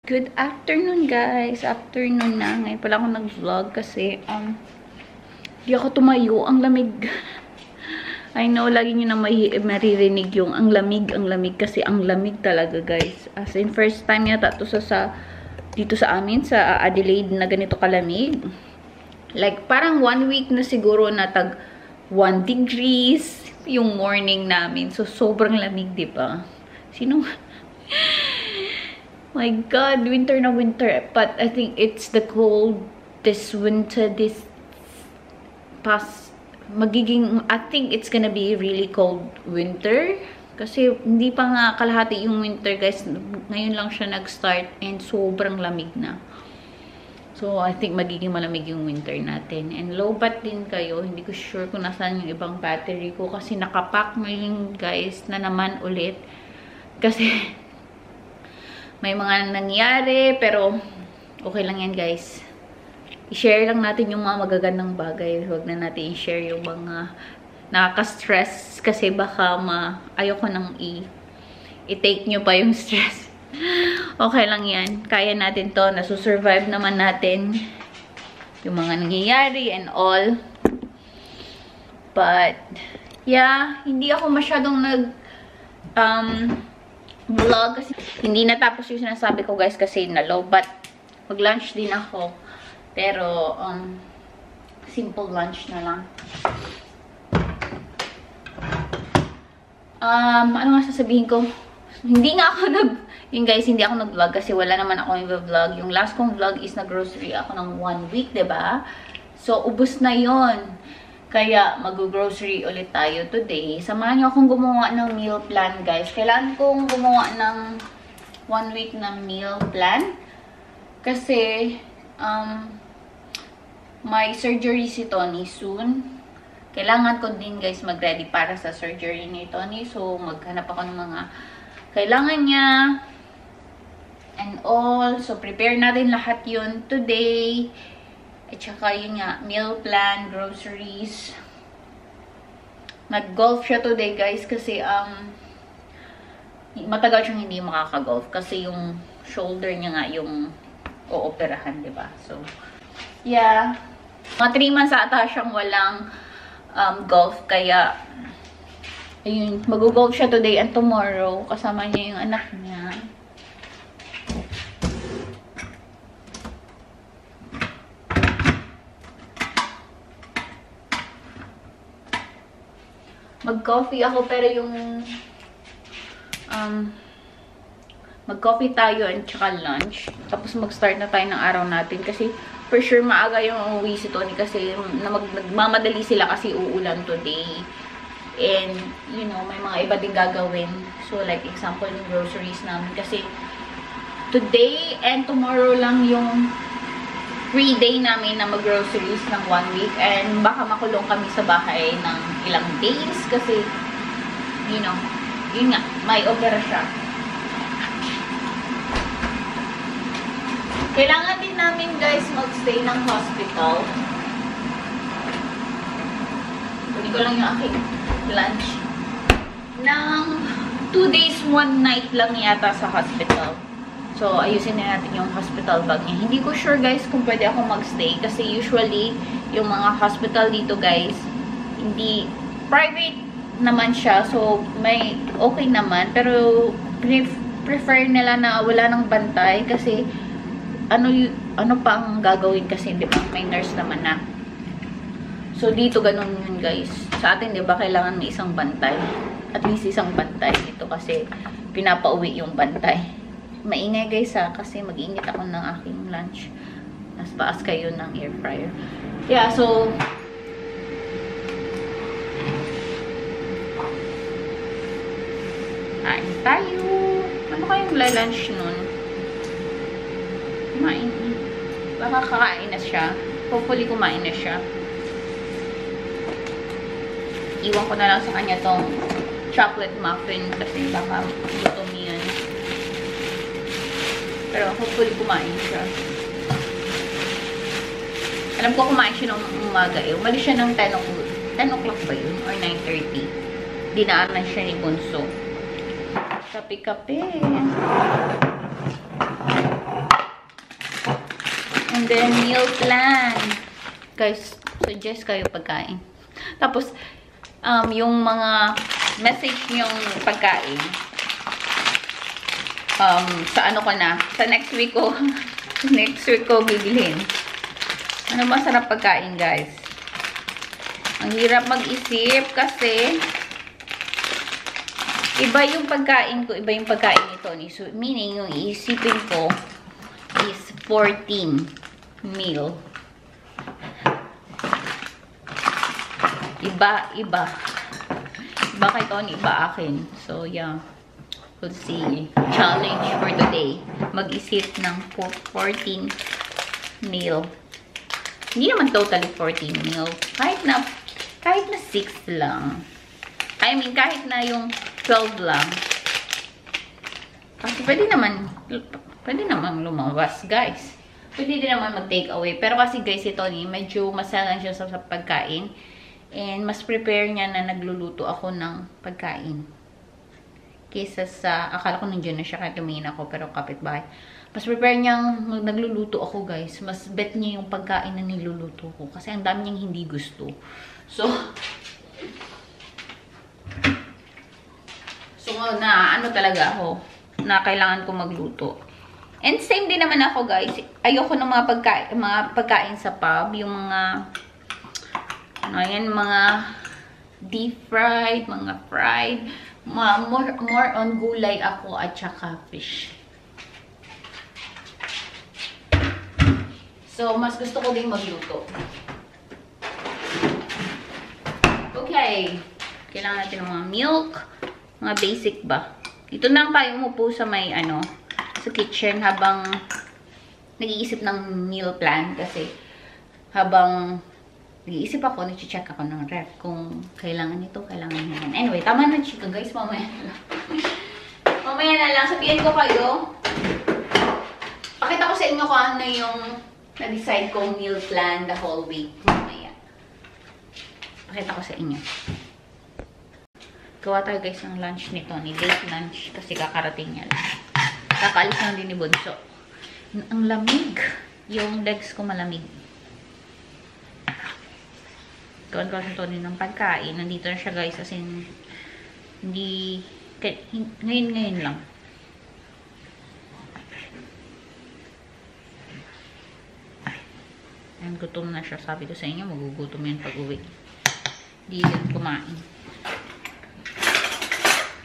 Good afternoon, guys. Afternoon na. Ngayon pala ako nag-vlog kasi di ako tumayo. Ang lamig. I know, lagi nyo na maririnig yung ang lamig kasi ang lamig talaga, guys. As in, first time yata to dito sa amin, sa Adelaide na ganito kalamig. Like, parang 1 week na siguro na tag 1 degrees yung morning namin. So, sobrang lamig, diba? Sino? My God, winter na winter. But I think it's the cold this winter, this past, I think it's gonna be really cold winter. Kasi hindi pa nga kalahati yung winter, guys. Ngayon lang siya nag-start and sobrang lamig na. So, I think magiging malamig yung winter natin. And low bat din kayo. Hindi ko sure kung nasaan yung ibang battery ko. Kasi nakapack ngayon, guys, na naman ulit. Kasi may mga nangyari, pero okay lang yan, guys. I-share lang natin yung mga magagandang bagay. Huwag na natin i-share yung mga nakaka-stress kasi baka ayoko nang i-take nyo pa yung stress. Okay lang yan. Kaya natin to. Nasusurvive naman natin yung mga nangyayari and all. But, yeah, hindi ako masyadong vlog kasi hindi natapos yung sinasabi ko, guys, kasi na-low bat. Mag-lunch din ako. Pero, simple lunch na lang. Ano nga sasabihin ko? Hindi nga ako yun, guys, hindi ako nag-vlog kasi wala naman ako yung vlog. Yung last kong vlog is nag-grocery ako ng 1 week, diba? So, ubos na yon. Kaya, mag-grocery ulit tayo today. Samahan niyo akong gumawa ng meal plan, guys. Kailangan kong gumawa ng 1 week na meal plan. Kasi, may surgery si Tony soon. Kailangan ko din, guys, mag-ready para sa surgery ni Tony. So, maghanap ako ng mga kailangan niya. And all. So, prepare natin lahat yun today. At saka yun nga, meal plan, groceries. Nag-golf siya today, guys, kasi matagal siyang hindi makaka-golf kasi yung shoulder niya nga yung ooperahan, diba? So, yeah. Mga 3 months ata siyang walang golf, kaya ayun, mag-golf siya today and tomorrow. Kasama niya yung anak niya. Mag-coffee ako, pero yung mag-coffee tayo and tsaka lunch. Tapos mag-start na tayo ng araw natin. Kasi for sure maaga yung uuwi si Tony kasi nagmamadali sila kasi uulan today. And, you know, may mga iba din gagawin. So, like example, yung groceries namin. Kasi today and tomorrow lang yung free day namin na mag-groceries ng 1 week. And baka makulong kami sa bahay ng ilang days. Kasi, you know, yun nga, may opera siya. Kailangan din namin, guys, mag-stay ng hospital. Kunin ko lang yung aking lunch. Ng 2 days, 1 night lang yata sa hospital. So, ayusin na natin yung hospital bag niya. Hindi ko sure, guys, kung pwede ako mag-stay. Kasi usually, yung mga hospital dito, guys, hindi private naman siya. So, may okay naman. Pero, prefer nila na wala ng bantay. Kasi, ano pa ang gagawin kasi, di ba? May nurse naman na. So, dito ganun yun, guys. Sa atin, di ba, kailangan may isang bantay. At least isang bantay dito kasi pinapauwi yung bantay. Maingay, guys, ha, kasi mag-iinit ako ng aking lunch. Mas taas kayo ng air fryer. Yeah, so kain tayo. Ano kayong lunch nun? Kumain. Baka kakain na siya. Hopefully, kumain na siya. Iwan ko na lang sa kanya tong chocolate muffin kasi baka gutom yan. Pero hopefully kumain siya. Alam ko kumain siya ng umaga eh. Umalis siya ng 10 o'clock ba yun? Or 9:30. Dinaanan siya ni Bunso. Kape-kape. And then, meal plan. Guys, suggest kayo pagkain. Tapos, yung mga message yung pagkain. Sa ano ko na. Sa next week ko. Next week ko bibilhin. Ano masarap pagkain, guys? Ang hirap mag-isip kasi iba yung pagkain ko, iba yung pagkain nito. So, meaning, yung iisipin ko is 14 meal. Iba. Iba kay Tony, iba akin. So, yeah. We'll see. Challenge for today. Mag-isip ng 14 meal. Hindi naman totally 14 meal. Kahit na 6 lang. I mean, kahit na yung 12 lang. Kasi pwede naman lumabas, guys. Pwede din naman mag-take away. Pero kasi, guys, si Tony, medyo masalan siya sa pagkain. And mas prepare niya na nagluluto ako ng pagkain. Kesa sa, akala ko nandiyan na siya kaya tumingin ako, pero kapitbahay. Mas prepare niyang nagluluto ako, guys. Mas bet niya yung pagkain na niluluto ko. Kasi ang dami niyang hindi gusto. So na ano talaga ako, na kailangan ko magluto. And same din naman ako, guys. Ayoko ng mga pagkain sa pub. Yung mga, ano yan, mga deep fried, mga fried. More on gulay ako at saka fish. So, mas gusto ko din magluto. Okay. Kailangan natin ng mga milk. Mga basic ba? Dito lang tayo umupo sa may, sa kitchen habang nag-iisip ng meal plan. Kasi habang nag-iisip ako, nag-check ako ng ref kung kailangan ito, kailangan yan. Anyway, tama na chika, guys. Mamaya na lang. Mamaya na lang. Sabihin ko kayo. Pakita ko sa inyo kung ano yung na-decide kong meal plan the whole week. Mamaya. Pakita ko sa inyo. Gawa tayo, guys, ng lunch nito. Ni late lunch. Kasi kakarating niya lang. Kakaalis lang din ni Bunso. Ang lamig. Yung legs ko malamig. Gawin ko ito din ng pagkain. Nandito na siya, guys. As in, hindi, ngayon lang. Ayan, gutom na siya. Sabi ko sa inyo, magugutom yan pag uwi. Hindi din kumain.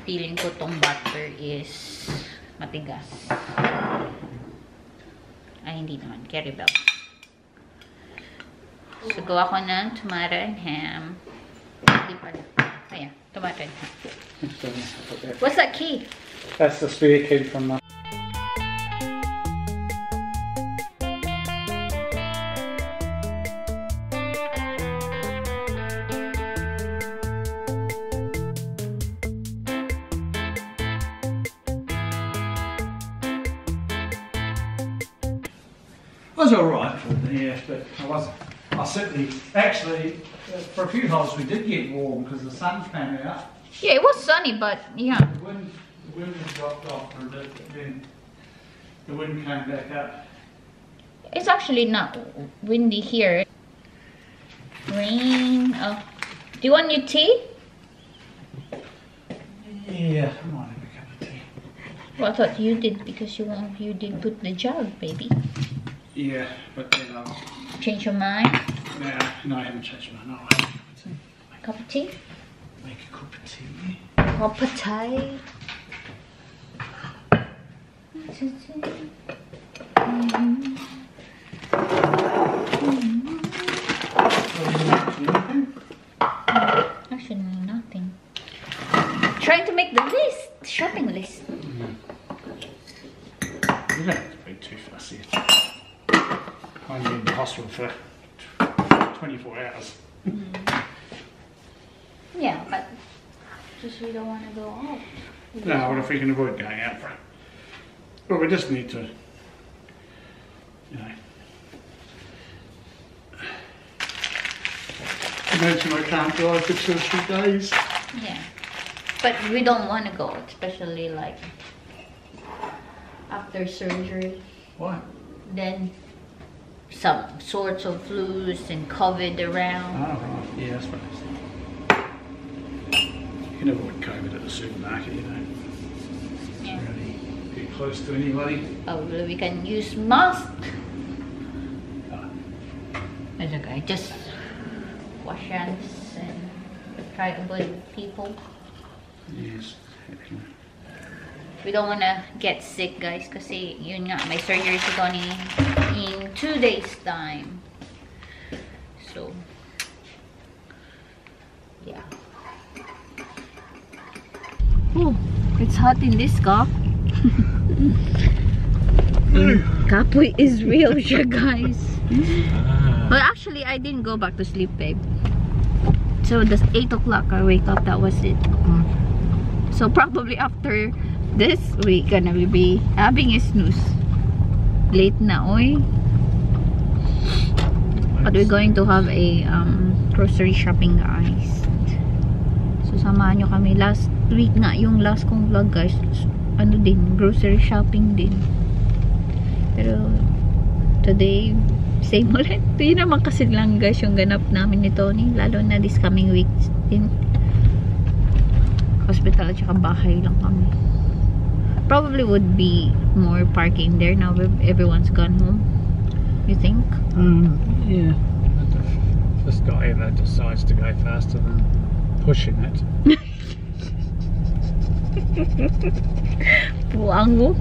Feeling ko tong butter is matigas. Ay, hindi naman. Caribel. So, gawa ko ng tomato and ham. Hindi pala. Ayan, tomato and ham. What's that key? That's the spare key from the... I was alright for the year, but I certainly, actually, for a few holes we did get warm because the sun came out. Yeah, it was sunny, but yeah. The wind had dropped off for a bit, but then the wind came back up. It's actually not windy here. Rain. Oh. Do you want your tea? Yeah, I might have a cup of tea. Well, I thought you did because you did put the jug, baby. Yeah, but then I'll... Change your mind? No, I haven't changed my mind. I'll have a cup of tea. Cup of tea? Make a cup of tea. Cup of tea. Actually, nothing. Trying to make the list, shopping list. You don't have to be too fussy. I'm in the hospital for 24 hours. Yeah, but just we don't want to go out. No, what if we can avoid going out for it? Well, we just need to, you know. Imagine I can't drive for 2 or 3 days. Yeah, but we don't want to go, especially like after surgery. Why? Then some sorts of flus and COVID around. Oh, right. Yeah, that's what I said. You can avoid COVID at the supermarket, you know. It's really get close to anybody. Oh, we can use mask. Oh. It's okay. Just wash hands and try to avoid people. Yes. We don't want to get sick, guys, kasi yun nga, my surgery is going in 2 days time. So, yeah. Oh, it's hot in this car. Kapoy is real siya, guys. But actually, I didn't go back to sleep, babe. So, that's 8 o'clock I wake up. That was it. So, probably after this week, gonna be having a snooze. Late na, oy. But we're going to have a grocery shopping, guys. So, samahan nyo kami. Last week nga, yung last kong vlog, guys. Ano din, grocery shopping din. Pero, today, same ulit. Yun naman kasi lang, guys, yung ganap namin ni Tony. Lalo na this coming week din. Hospital at saka bahay lang kami. Probably would be more parking there now everyone's gone home. You think? Yeah. This guy that decides to go faster than pushing it. Buang mo?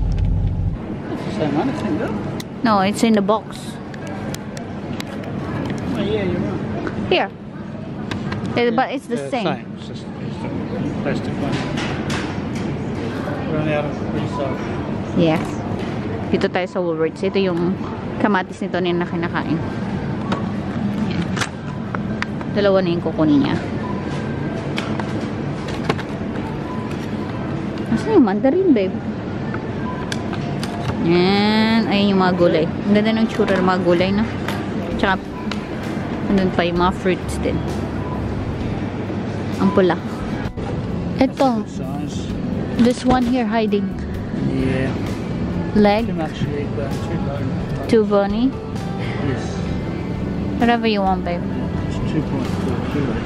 It's the same money thing, though. No, it's in the box. Oh, yeah, you're right. Here. But it's the same. It's just the plastic one. Run out of recycle. Yes. Dito tayo sa Woolworths. Ito yung kamatis nito na kinakain. Yan. Dalawa na yung kukunin niya. Asan yung mandarin, babe? Yan. Ayun yung mga gulay. Ang ganda ng tsura ng mga gulay na. Tsaka, andun pa yung mga fruits din. Ang pula. Ito. Size. This one here hiding. Yeah. Leg. Too much leg, but too low. Too bony. Yes. Whatever you want, babe. It's 2.4 kilos.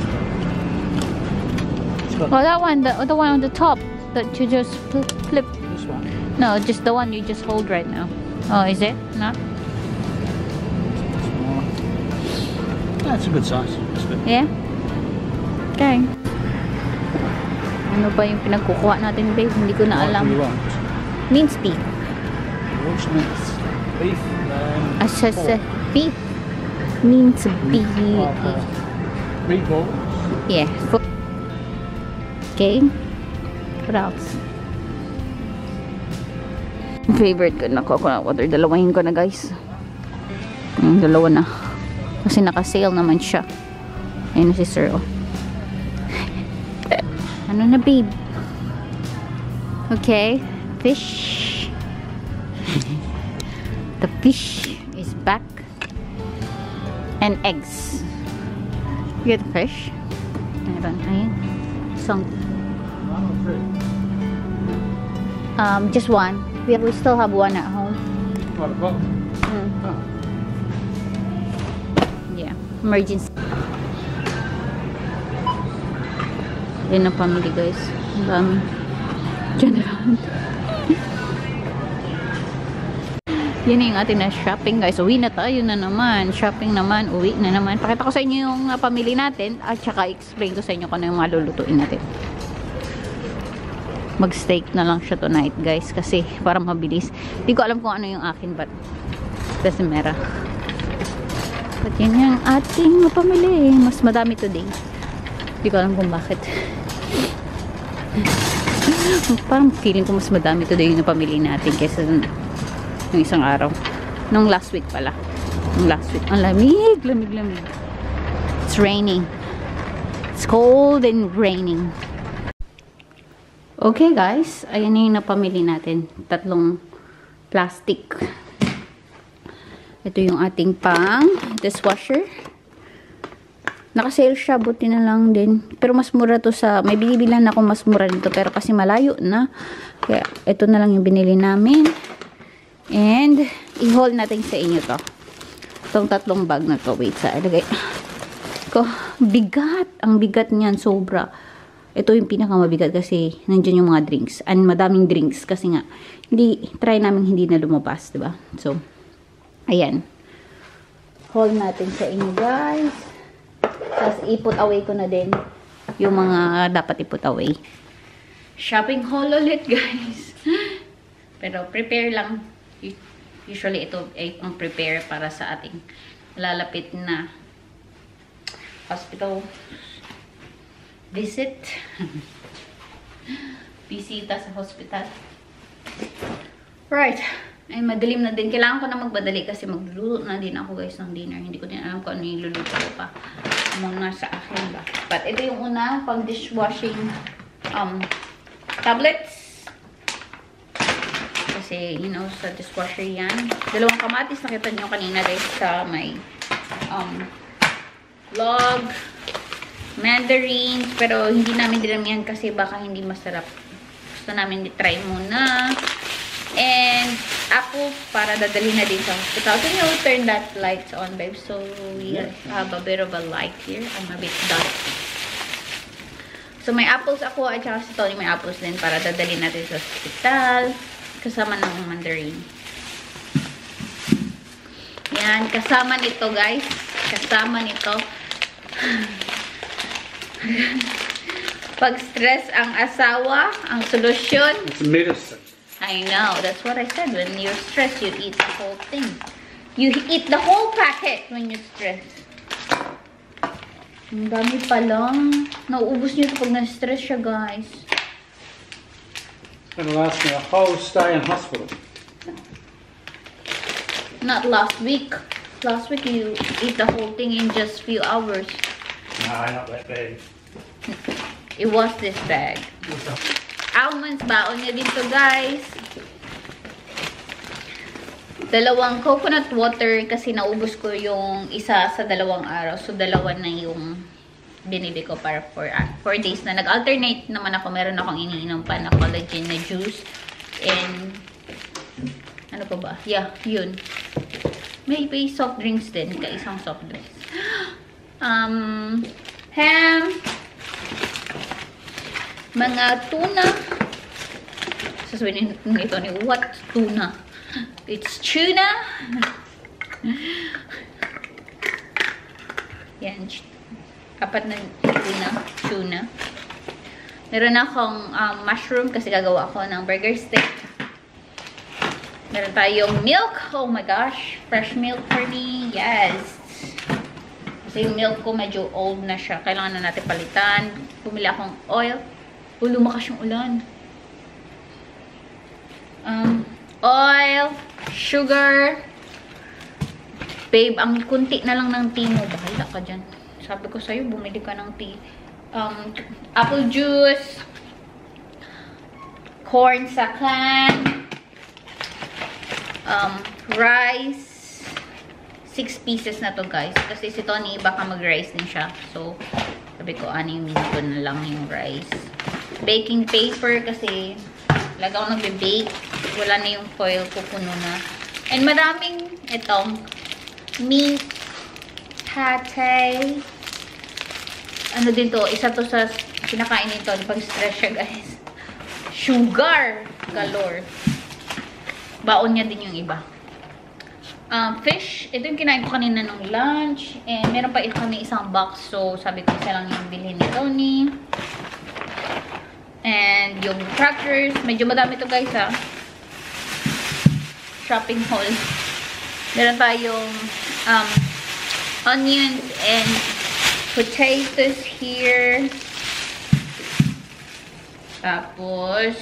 It's got Oh, that one, the one on the top that you just flip. this one. No, just the one you just hold right now. Oh, is it? Not? Smaller. That's a good size. That's good. Yeah? Okay. Ano ba yung pinagkukuha natin, babe? Hindi ko na What alam. do you want? Minced beef. Which means beef. I just said beef. Minced beef. Meatballs. Yeah. Okay. What else? Favorite ko na coconut water. Dalawahin ko na, guys. Dalawa na. Kasi naka-sale naman siya. Ayun na si Sir, oh. Ano na, babe? Okay. Fish. The fish is back. And eggs. You get the fish? Meron. Ayun. Isang. Just one. We still have one at home. What about? Oh. Yeah. Emergency. Yan ang family, guys. Ang dami. General. Yan yung ating na shopping, guys. Uwi na tayo na naman. Shopping naman. Uwi na naman. Pakita ko sa inyo yung pamili natin. At saka explain ko sa inyo kung ano yung malulutuin natin. Mag-steak na lang siya tonight, guys. Kasi para mabilis. Hindi ko alam kung ano yung akin, but doesn't matter. But yun yung ating pamili. Mas madami today. Hindi ko alam kung bakit. Parang feeling ko mas madami today yung napamili natin kaysa yung isang araw. Nung last week pala. Nung last week. Ang lamig, lamig, lamig. It's raining. It's cold and raining. Okay, guys. Ayan na yung napamili natin. 3 plastic. Ito yung ating pang dishwasher. Naka-sale siya, buti na lang din. Pero mas mura to sa, may binibilan ako mas mura nito. Pero kasi malayo na. Kaya ito na lang yung binili namin. And, i-haul natin sa inyo to. Itong tatlong bag na to. Wait, sa ilagay ko. Bigat. Ang bigat niyan. Sobra. Ito yung pinakamabigat kasi nandiyan yung mga drinks. And madaming drinks kasi nga try namin hindi na lumabas, diba? So, ayan. Haul natin sa inyo, guys. Tapos, i-put away ko na din yung mga dapat i-put away. Shopping haul ulit, guys. Pero, prepare lang. Usually, ito ay ang prepare para sa ating lalapit na hospital visit. Bisita sa hospital. Right. Ay, madilim na din. Kailangan ko na magbadali kasi magluluto na din ako, guys, ng dinner. Hindi ko din alam kung ano yung luluto ko pa. Muna sa akin ba. But ito yung una, pang dishwashing tablets. Kasi, you know, sa dishwasher yan. Dalawang kamatis, nakita nyo kanina, guys, sa may log, mandarins. Pero, hindi namin dinamihan kasi baka hindi masarap. Gusto namin i-try muna. And apple para dadalhin na din sa hospital. Can you turn that lights on, babe? So we have a bit of a light here. I'm a bit dusty. So may apples ako at saka si Tony may apples din para dadalhin natin sa hospital. Kasama ng mandarin. Yan. Kasama nito, guys. Kasama nito. Pag stress ang asawa, ang solusyon. It's medicine. I know. That's what I said. When you're stressed, you eat the whole thing. You eat the whole packet when you're stressed. Ang dami pa lang. Nauubos niyo ito pag na-stress siya, guys. It's going to last me a whole stay in hospital. Not last week. Last week, you eat the whole thing in just few hours. No, not that bad. It was this bag. Almonds, baon niya dito, guys. Dalawang coconut water kasi naubos ko yung isa sa 2 araw. So, 2 na yung binili ko para 4 days na. Nag-alternate naman ako. Meron akong iniinom pa na collagen na juice. And, ano pa ba? Yeah, yun. May soft drinks din. Kaisang soft drinks. Ham. Mga tuna. Sasabihin nito ni, what tuna? It's tuna. Yan. 4 na tuna. Meron akong mushroom kasi gagawa ako ng burger steak. Meron tayong milk. Oh my gosh. Fresh milk for me. Yes. Kasi yung milk ko medyo old na siya. Kailangan na natin palitan. Bumili akong oil. Lumakas yung ulan. Oil, sugar. Babe, ang kunti na lang ng tea mo. Bahala ka dyan. Sabi ko sa'yo, bumili ka ng tea. Apple juice. Corn sa can. Rice. 6 pieces na to, guys. Kasi si Tony, baka mag-rice din siya. So, sabi ko, 6 minuto na lang yung rice. Baking paper kasi laga ako nagbe-bake. Wala na yung foil ko, puno na. And maraming itong mint, pate. Ano din to? Isa to sa kinakain nito pag stress siya, guys. Sugar galore. Baon niya din yung iba. Fish. Ito yung kinain ko kanina ng lunch. And meron pa kami isang box. So, sabi ko isa lang yung bilhin ni Tony. And yung crackers. Medyo madami to, guys, ha. Shopping haul. Meron tayong onions and potatoes here. Tapos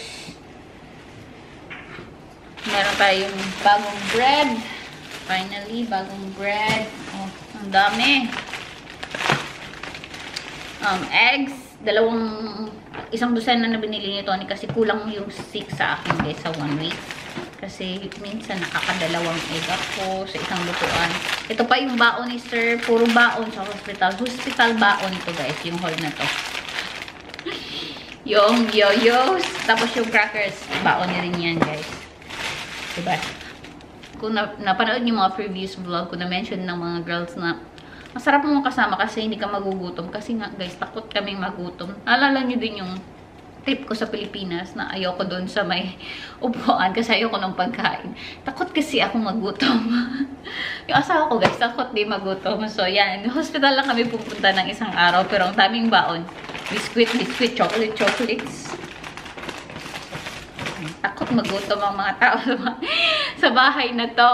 meron tayong bagong bread. Finally, bagong bread. Oh, ang dami. Eggs. Isang dosen na binili ni Tony kasi kulang yung 6 sa akin, guys, sa 1 week. Kasi minsan nakakadalawang egg ako sa isang lutuan. Ito pa yung baon ni Sir. Puro baon sa hospital. Hospital baon ito, guys. Yung haul na to. Yung yo-yos. Tapos yung crackers. Baon niya rin yan, guys. Diba? kung napanood yung mga previous vlog ko, na-mention ng mga girls na masarap mong kasama kasi hindi ka magugutom. Kasi nga guys, takot kaming magutom. Alala nyo din yung trip ko sa Pilipinas na ayoko doon sa may upuan kasi ayoko ng pagkain. Takot kasi ako magutom. Yung asawa ko guys, takot din magutom. So yan, hospital lang kami pupunta ng isang araw pero ang daming baon. Biscuit, chocolates. Takot magutom ang mga tao sa bahay na to.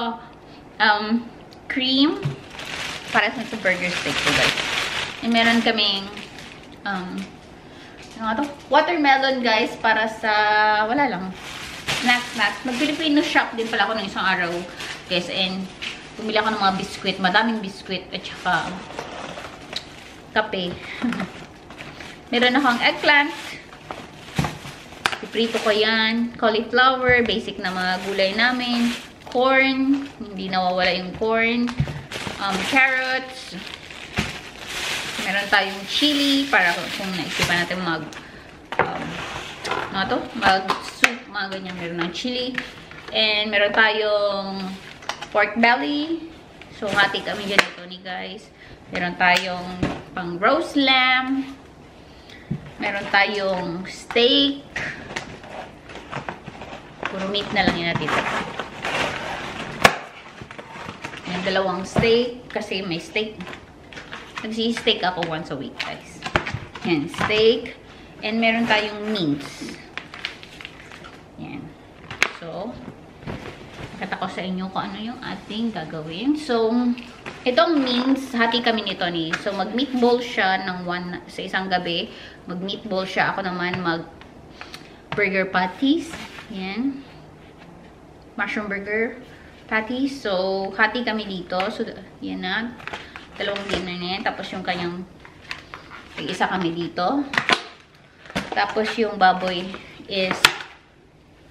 Cream para sa burger steak ko guys. And meron kaming ano to? Watermelon guys para sa wala lang. Snacks. Mag-Filipino shop din pala ako ng isang araw. Guys, and bumili ako ng mga biscuit, madaming biscuit at saka kape. Meron akong eggplant. Piprito ko yan. Cauliflower, basic na mga gulay namin. Corn, hindi nawawala yung corn. Carrots. Meron tayong chili para kung naisipan natin mag-soup, mga ganyan. Meron ng chili. And meron tayong pork belly. So, hati kami dyan ito ni guys. Meron tayong pang roast lamb. Meron tayong steak. Puro meat na lang yun natin. Yung dalawang steak. Kasi may steak. Nagsi-steak ako once a week, guys. Yan, steak. And meron tayong mince. Yan. So, nakita ko sa inyo kung ano yung ating gagawin. So, itong mince, hati kami nito ni. So, mag-meatball siya sa isang gabi. Mag-meatball siya. Ako naman mag-burger patties. Yan. Mushroom burger patties. So, hati kami dito. So, yan na. Dalawang game na yan. Tapos yung kanyang isa kami dito. Tapos yung baboy is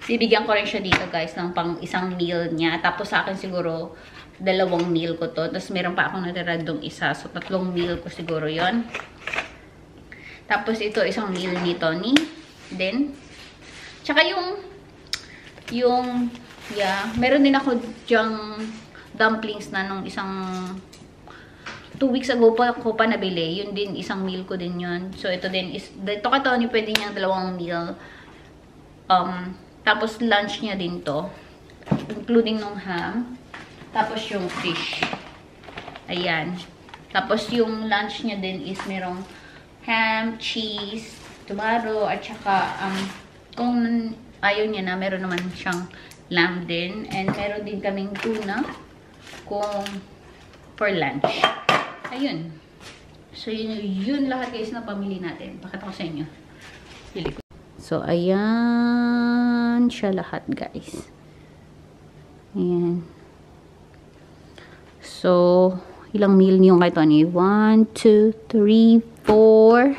bibigyan ko rin siya dito guys ng pang isang meal niya. Tapos sa akin siguro 2 meal ko to. Tapos meron pa akong natira dong isa. So 3 meal ko siguro yon. Tapos ito isang meal ni Tony. Then tsaka yeah, meron din ako dyang dumplings na nung isang 2 weeks ago pa ako pa nabili. Yun din, isang meal ko din yun. So, ito din is, dito ka Tony, pwede niyang 2 meal. Tapos, lunch niya din to. Including nung ham. Tapos, yung fish. Ayan. Tapos, yung lunch niya din is merong ham, cheese, tomato, at saka, kung ayaw niya na, meron naman siyang lamb din. And meron din kaming tuna kung for lunch. Ayun. So, yun lahat guys na pamili natin. Pakita ko sa inyo. So, ayan siya lahat guys. Ayan. So, ilang meal niyo kay Tony? 1, 2, 3, 4,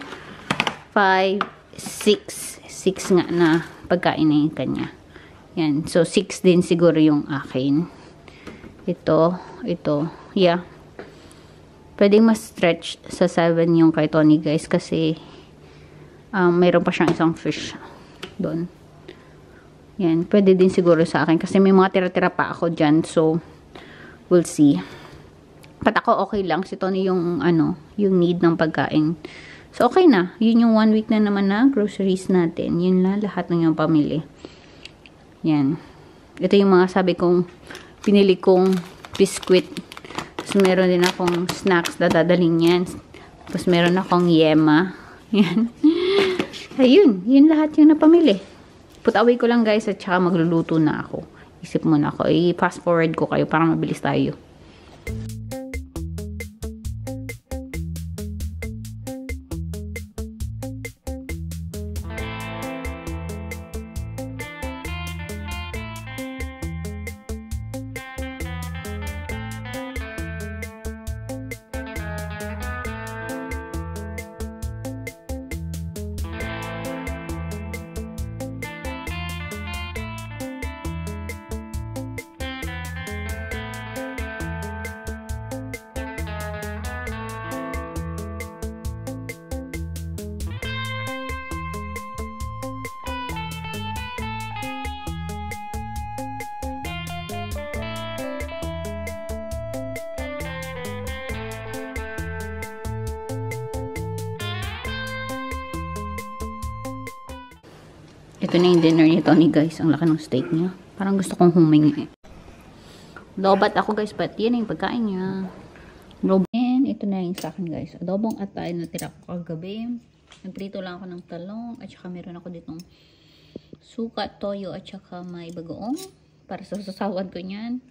5, 6. 6 nga na pagkain na yung kanya. Yan. So, 6 din siguro yung akin. Ito. Yeah. Pwedeng mas stretch sa 7 yung kay Tony guys kasi mayroon pa siyang isang fish doon. Yan. Pwede din siguro sa akin kasi may mga tira-tira pa ako dyan. So, we'll see. But ako okay lang. Si Tony yung yung need ng pagkain. So, okay na. Yun yung 1 week na naman na groceries natin. Yun lang lahat ng yung pamili. Yan. Ito yung mga sabi kong pinili kong biscuit. Tapos, meron din akong snacks na dadaling yan. Tapos, meron akong yema. Yan. Ayun. Yun lahat yung napamili. Put away ko lang guys at saka magluluto na ako. Isip muna ako. I-fast forward ko kayo para mabilis tayo. Ito na yung dinner ni Tony, guys. Ang laki ng steak niya. Parang gusto kong humingi. Lobat ako, guys, but yan yung pagkain niya. And ito na yung sa akin, guys. Adobong atay na tira ko kagabi. Nagprito lang ako ng talong. At saka meron ako ditong suka, toyo, at saka may bagoong. Para sa sasawan ko niyan.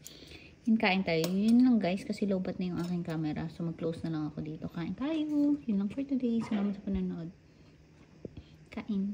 Yun, kain tayo. Yun lang, guys, kasi lobat na yung aking camera. So, mag-close na lang ako dito. Kain tayo. Yun lang for today. Salamat sa panonood. Kain.